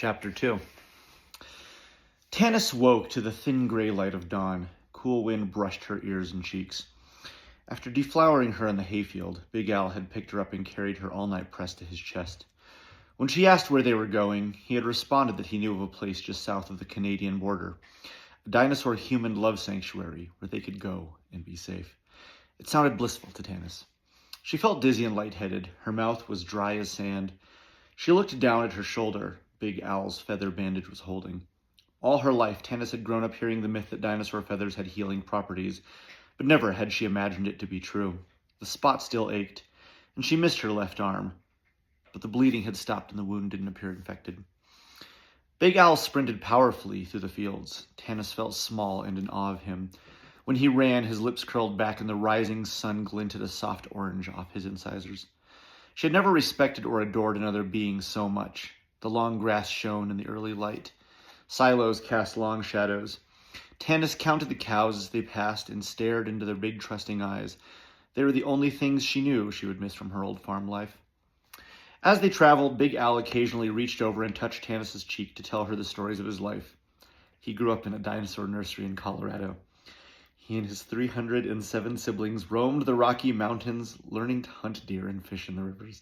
Chapter 2. Tanis woke to the thin gray light of dawn. Cool wind brushed her ears and cheeks. After deflowering her in the hayfield, Big Al had picked her up and carried her all night pressed to his chest. When she asked where they were going, he had responded that he knew of a place just south of the Canadian border, a dinosaur human love sanctuary where they could go and be safe. It sounded blissful to Tanis. She felt dizzy and lightheaded. Her mouth was dry as sand. She looked down at her shoulder. Big Al's feather bandage was holding. All her life, Tanis had grown up hearing the myth that dinosaur feathers had healing properties, but never had she imagined it to be true. The spot still ached, and she missed her left arm, but the bleeding had stopped and the wound didn't appear infected. Big Al sprinted powerfully through the fields. Tanis felt small and in awe of him. When he ran, his lips curled back and the rising sun glinted a soft orange off his incisors. She had never respected or adored another being so much. The long grass shone in the early light. Silos cast long shadows. Tanis counted the cows as they passed and stared into their big trusting eyes. They were the only things she knew she would miss from her old farm life. As they traveled, Big Al occasionally reached over and touched Tanis's cheek to tell her the stories of his life. He grew up in a dinosaur nursery in Colorado. He and his 307 siblings roamed the Rocky Mountains, learning to hunt deer and fish in the rivers.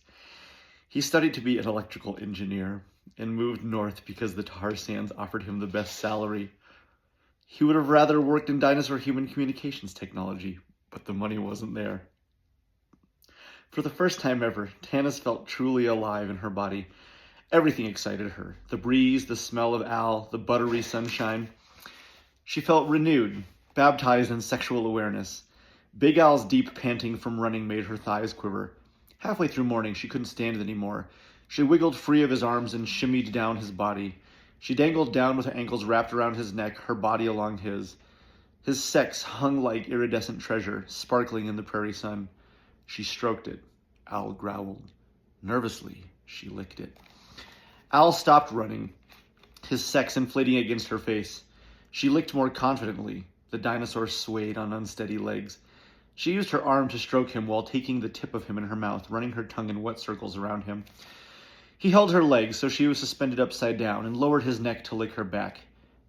He studied to be an electrical engineer and moved north because the tar sands offered him the best salary. He would have rather worked in dinosaur-human communications technology, but the money wasn't there. For the first time ever, Tanis felt truly alive in her body. Everything excited her. The breeze, the smell of Al, the buttery sunshine. She felt renewed, baptized in sexual awareness. Big Al's deep panting from running made her thighs quiver. Halfway through morning, she couldn't stand it anymore. She wiggled free of his arms and shimmied down his body. She dangled down with her ankles wrapped around his neck, her body along his. His sex hung like iridescent treasure, sparkling in the prairie sun. She stroked it. Al growled. Nervously, she licked it. Al stopped running, his sex inflating against her face. She licked more confidently. The dinosaur swayed on unsteady legs. She used her arm to stroke him while taking the tip of him in her mouth, running her tongue in wet circles around him. He held her legs so she was suspended upside down and lowered his neck to lick her back.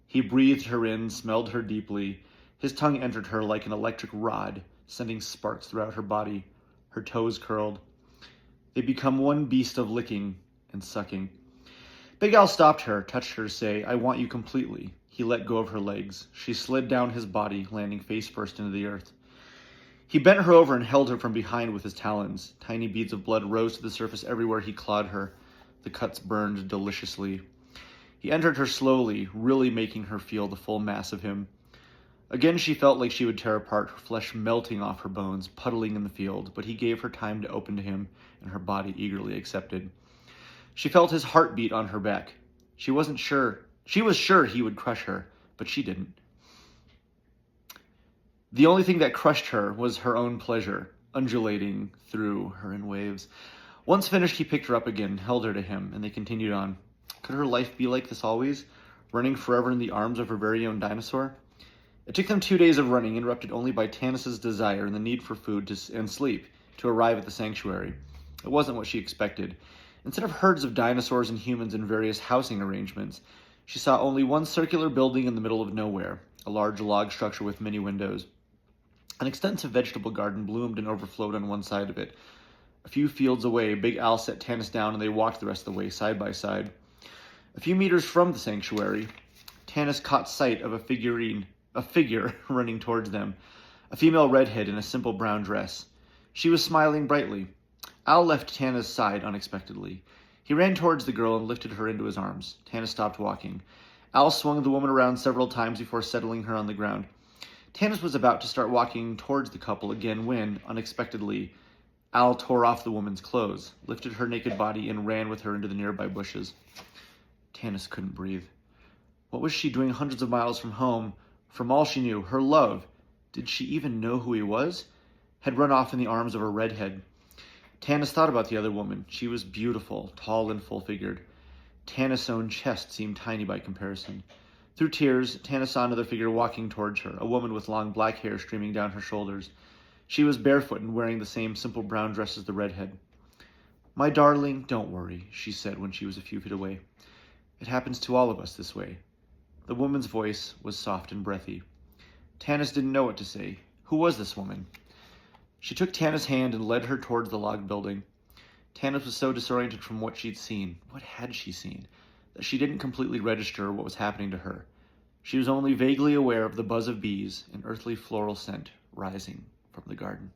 He breathed her in, smelled her deeply. His tongue entered her like an electric rod, sending sparks throughout her body. Her toes curled. They become one beast of licking and sucking. Big Al stopped her, touched her, say, "I want you completely." He let go of her legs. She slid down his body, landing face first into the earth. He bent her over and held her from behind with his talons. Tiny beads of blood rose to the surface everywhere he clawed her. The cuts burned deliciously. He entered her slowly, really making her feel the full mass of him. Again she felt like she would tear apart, her flesh melting off her bones, puddling in the field, but he gave her time to open to him, and her body eagerly accepted. She felt his heartbeat on her back. She was sure he would crush her, but she didn't. The only thing that crushed her was her own pleasure, undulating through her in waves. Once finished, he picked her up again, held her to him, and they continued on. Could her life be like this always, running forever in the arms of her very own dinosaur? It took them 2 days of running, interrupted only by Tanis's desire and the need for food and sleep, to arrive at the sanctuary. It wasn't what she expected. Instead of herds of dinosaurs and humans in various housing arrangements, she saw only one circular building in the middle of nowhere, a large log structure with many windows. An extensive vegetable garden bloomed and overflowed on one side of it. A few fields away, Big Al set Tanis down and they walked the rest of the way, side by side. A few meters from the sanctuary, Tanis caught sight of a figure running towards them, a female redhead in a simple brown dress. She was smiling brightly. Al left Tanis' side unexpectedly. He ran towards the girl and lifted her into his arms. Tanis stopped walking. Al swung the woman around several times before settling her on the ground. Tanis was about to start walking towards the couple again when, unexpectedly, Al tore off the woman's clothes, lifted her naked body, and ran with her into the nearby bushes. Tanis couldn't breathe. What was she doing hundreds of miles from home? From all she knew, her love, did she even know who he was? Had run off in the arms of a redhead. Tanis thought about the other woman. She was beautiful, tall and full-figured. Tanis' own chest seemed tiny by comparison. Through tears, Tanis saw another figure walking towards her, a woman with long black hair streaming down her shoulders. She was barefoot and wearing the same simple brown dress as the redhead. "My darling, don't worry," she said when she was a few feet away. It happens to all of us this way." The woman's voice was soft and breathy. Tanis didn't know what to say. Who was this woman? She took Tanis' hand and led her towards the log building. Tanis was so disoriented from what she'd seen, what had she seen, that she didn't completely register what was happening to her. She was only vaguely aware of the buzz of bees and earthly floral scent rising from the garden.